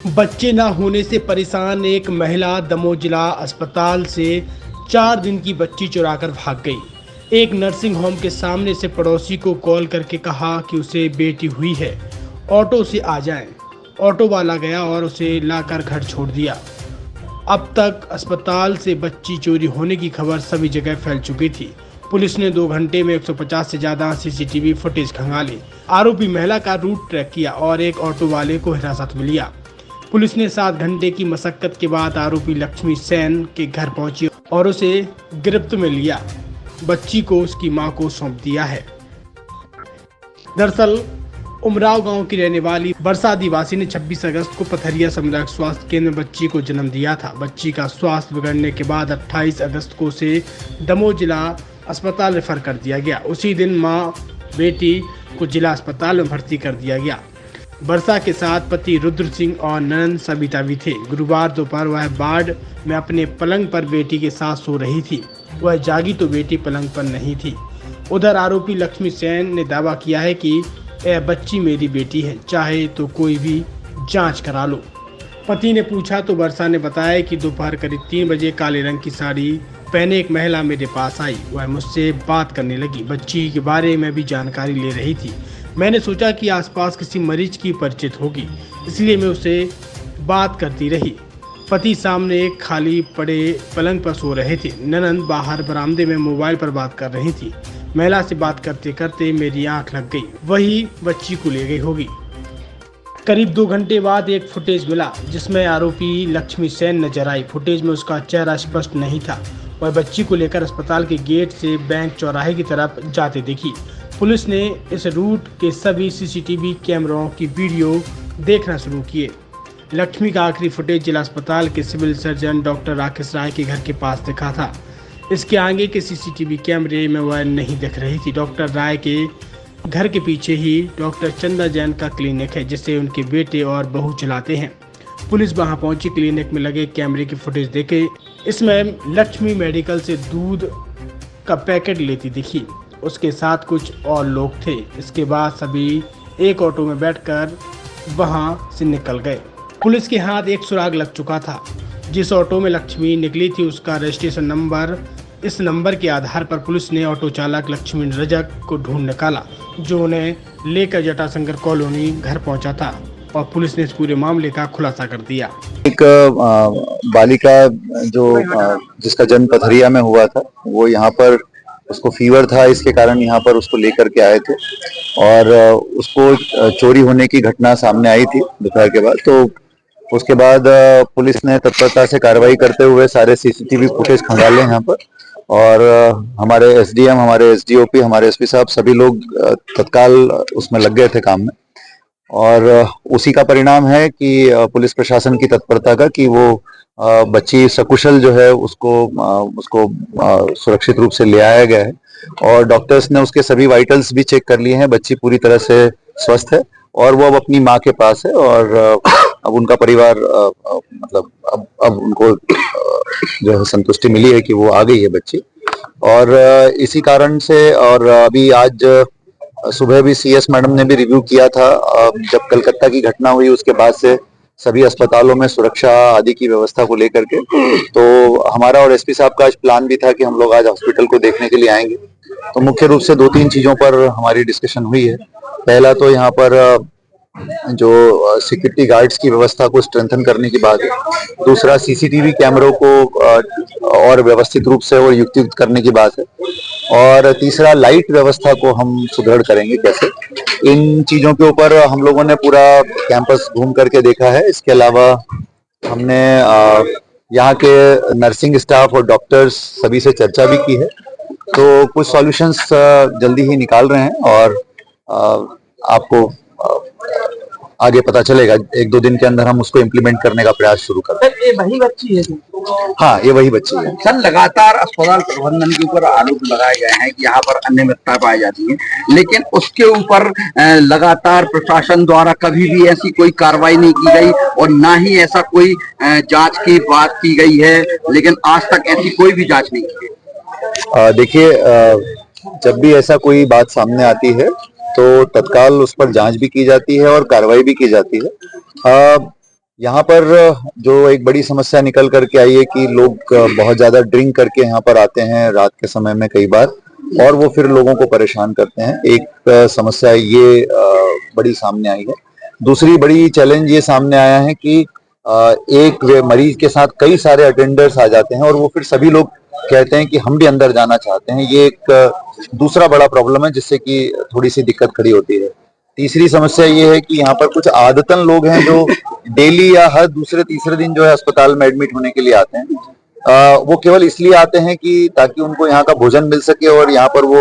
बच्चे ना होने से परेशान एक महिला दमोह जिला अस्पताल से 4 दिन की बच्ची चुराकर भाग गई। एक नर्सिंग होम के सामने से पड़ोसी को कॉल करके कहा कि उसे बेटी हुई है, ऑटो से आ जाएं। ऑटो वाला गया और उसे लाकर घर छोड़ दिया। अब तक अस्पताल से बच्ची चोरी होने की खबर सभी जगह फैल चुकी थी। पुलिस ने 2 घंटे में 150 से ज़्यादा सीसीटीवी फुटेज खंगाली। आरोपी महिला का रूट ट्रैक किया और एक ऑटो वाले को हिरासत में लिया। पुलिस ने 7 घंटे की मशक्कत के बाद आरोपी लक्ष्मी सेन के घर पहुंची और उसे गिरफ्त में लिया। बच्ची को उसकी मां को सौंप दिया है। दरअसल उमराव गांव की रहने वाली वर्षा आदिवासी ने 26 अगस्त को पथरिया सामुदायिक स्वास्थ्य केंद्र में बच्ची को जन्म दिया था। बच्ची का स्वास्थ्य बिगड़ने के बाद 28 अगस्त को उसे दमोह जिला अस्पताल रेफर कर दिया गया। उसी दिन मां बेटी को जिला अस्पताल में भर्ती कर दिया गया। वर्षा के साथ पति रुद्र सिंह और ननद सविता भी थे। गुरुवार दोपहर वह वार्ड में अपने पलंग पर बेटी के साथ सो रही थी। वह जागी तो बेटी पलंग पर नहीं थी। उधर आरोपी लक्ष्मी सेन ने दावा किया है कि यह बच्ची मेरी बेटी है, चाहे तो कोई भी जांच करा लो। पति ने पूछा तो वर्षा ने बताया कि दोपहर करीब 3 बजे काले रंग की साड़ी पहने एक महिला मेरे पास आई। वह मुझसे बात करने लगी, बच्ची के बारे में भी जानकारी ले रही थी। मैंने सोचा कि आसपास किसी मरीज की परिचित होगी, इसलिए मैं उससे बात करती रही। पति सामने एक खाली पड़े पलंग पर सो रहे थे। ननद बाहर बरामदे में मोबाइल पर बात कर रही थी। महिला से बात करते करते मेरी आंख लग गई, वही बच्ची को ले गई होगी। करीब 2 घंटे बाद एक फुटेज मिला जिसमें आरोपी लक्ष्मी सेन नजर आई। फुटेज में उसका चेहरा स्पष्ट नहीं था। वह बच्ची को लेकर अस्पताल के गेट से बैंक चौराहे की तरफ जाते दिखी। पुलिस ने इस रूट के सभी सीसीटीवी कैमरों की वीडियो देखना शुरू किए। लक्ष्मी का आखिरी फुटेज जिला अस्पताल के civil surgeon doctor Rakesh Rai के घर के पास दिखा था। इसके आगे के सीसीटीवी कैमरे में वह नहीं दिख रही थी। डॉक्टर राय के घर के पीछे ही डॉक्टर चंदा जैन का क्लिनिक है, जिसे उनके बेटे और बहू चलाते हैं। पुलिस वहां पहुंची, क्लिनिक में लगे कैमरे की फुटेज देखे। इसमें लक्ष्मी मेडिकल से दूध का पैकेट लेती दिखी। उसके साथ कुछ और लोग थे। इसके बाद सभी एक ऑटो में बैठकर वहां से निकल गए। पुलिस के हाथ एक सुराग लग चुका था। जिस ऑटो में लक्ष्मी निकली थी उसका रजिस्ट्रेशन नंबर, इस नंबर के आधार पर पुलिस ने ऑटो चालक लक्ष्मी रजक को ढूंढ निकाला, जो उन्हें लेकर जटाशंकर कॉलोनी घर पहुंचा था और पुलिस ने इस पूरे मामले का खुलासा कर दिया। एक बालिका जो जिसका जन्म पथरिया में हुआ था, वो यहाँ पर उसको फीवर था, इसके कारण यहाँ पर उसको लेकर के आए थे और उसको चोरी होने की घटना सामने आई थी दोपहर के बाद। तो उसके बाद पुलिस ने तत्परता से कार्रवाई करते हुए सारे सीसीटीवी फुटेज खंगाले यहाँ पर और हमारे एसडीएम, हमारे एसडीओपी, हमारे एसपी साहब सभी लोग तत्काल उसमें लग गए थे काम में। और उसी का परिणाम है कि पुलिस प्रशासन की तत्परता का कि वो बच्ची सकुशल जो है उसको सुरक्षित रूप से ले आया गया है और डॉक्टर्स ने उसके सभी वाइटल्स भी चेक कर लिए हैं। बच्ची पूरी तरह से स्वस्थ है और वो अब अपनी माँ के पास है और अब उनका परिवार मतलब अब उनको जो है संतुष्टि मिली है कि वो आ गई है बच्ची। और इसी कारण से और अभी आज सुबह भी सीएस मैडम ने भी रिव्यू किया था। जब कलकत्ता की घटना हुई उसके बाद से सभी अस्पतालों में सुरक्षा आदि की व्यवस्था को लेकर के तो हमारा और एसपी साहब का आज प्लान भी था कि हम लोग आज हॉस्पिटल को देखने के लिए आएंगे। तो मुख्य रूप से 2-3 चीजों पर हमारी डिस्कशन हुई है। पहला तो यहाँ पर जो सिक्योरिटी गार्ड्स की व्यवस्था को स्ट्रेंथन करने की बात है। दूसरा, सीसीटीवी कैमरों को और व्यवस्थित रूप से और युक्तियुक्त करने की बात है। और तीसरा, लाइट व्यवस्था को हम सुदृढ़ करेंगे कैसे। इन चीजों के ऊपर हम लोगों ने पूरा कैंपस घूम करके देखा है। इसके अलावा हमने यहाँ के नर्सिंग स्टाफ और डॉक्टर्स सभी से चर्चा भी की है। तो कुछ सॉल्यूशंस जल्दी ही निकाल रहे हैं और आपको आगे पता चलेगा। 1-2 दिन के अंदर हम उसको इम्प्लीमेंट करने का प्रयास शुरू कर रहे हैं। ये वही बच्ची है? हाँ, ये वही बच्ची है। सर, लगातार अस्पताल प्रबंधन के ऊपर आरोप लगाए गए हैं कि यहाँ पर अनियमितता पाई जाती है, लेकिन उसके ऊपर लगातार प्रशासन द्वारा कभी भी ऐसी कोई कार्रवाई नहीं की गई और ना ही ऐसा कोई जांच की बात की गई है, लेकिन आज तक ऐसी कोई भी जांच नहीं की गई। देखिए, जब भी ऐसा कोई बात सामने आती है तो तत्काल उस पर जांच भी की जाती है और कार्रवाई भी की जाती है। यहाँ पर जो एक बड़ी समस्या निकल करके आई है कि लोग बहुत ज्यादा ड्रिंक करके यहाँ पर आते हैं रात के समय में कई बार, और वो फिर लोगों को परेशान करते हैं। एक समस्या ये बड़ी सामने आई है। दूसरी बड़ी चैलेंज ये सामने आया है कि एक मरीज के साथ कई सारे अटेंडर्स आ जाते हैं और वो फिर सभी लोग कहते हैं कि हम भी अंदर जाना चाहते हैं। ये एक दूसरा बड़ा प्रॉब्लम है जिससे कि थोड़ी सी दिक्कत खड़ी होती है। तीसरी समस्या ये है कि यहाँ पर कुछ आदतन लोग हैं जो डेली या हर दूसरे तीसरे दिन जो है अस्पताल में एडमिट होने के लिए आते हैं। वो केवल इसलिए आते हैं कि ताकि उनको यहाँ का भोजन मिल सके और यहाँ पर वो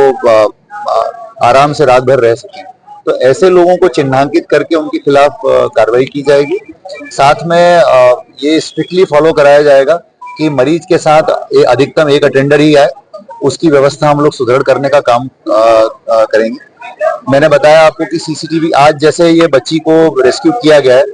आराम से रात भर रह सकें। तो ऐसे लोगों को चिन्हांकित करके उनके खिलाफ कार्रवाई की जाएगी। साथ में ये स्ट्रिक्टली फॉलो कराया जाएगा कि मरीज के साथ अधिकतम एक अटेंडर ही आए। उसकी व्यवस्था हम लोग सुदृढ़ करने का काम करेंगे। मैंने बताया आपको कि सीसीटीवी, आज जैसे ये बच्ची को रेस्क्यू किया गया है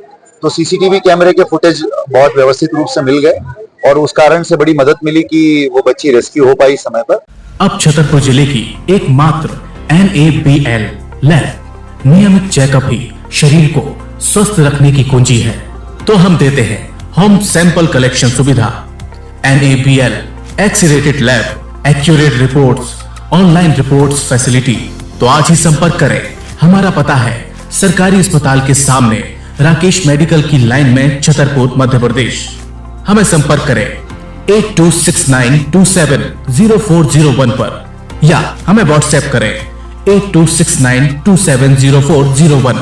तो सीसीटीवी कैमरे के फुटेज बहुत व्यवस्थित रूप से मिल गए और उस कारण से बड़ी मदद मिली कि वो बच्ची रेस्क्यू हो पाई समय पर। अब छतरपुर जिले की एकमात्र NABL लैब नियमित चेकअप ही शरीर को स्वस्थ रखने की कुंजी है। तो हम देते हैं होम सैंपल कलेक्शन सुविधा। NABL accredited lab, accurate reports, online reports facility. तो आज ही संपर्क करें। हमारा पता है सरकारी अस्पताल के सामने, राकेश मेडिकल की लाइन में, छतरपुर, मध्य प्रदेश। हमें संपर्क करें 8269270401 पर या हमें व्हाट्सएप करें 8269270401।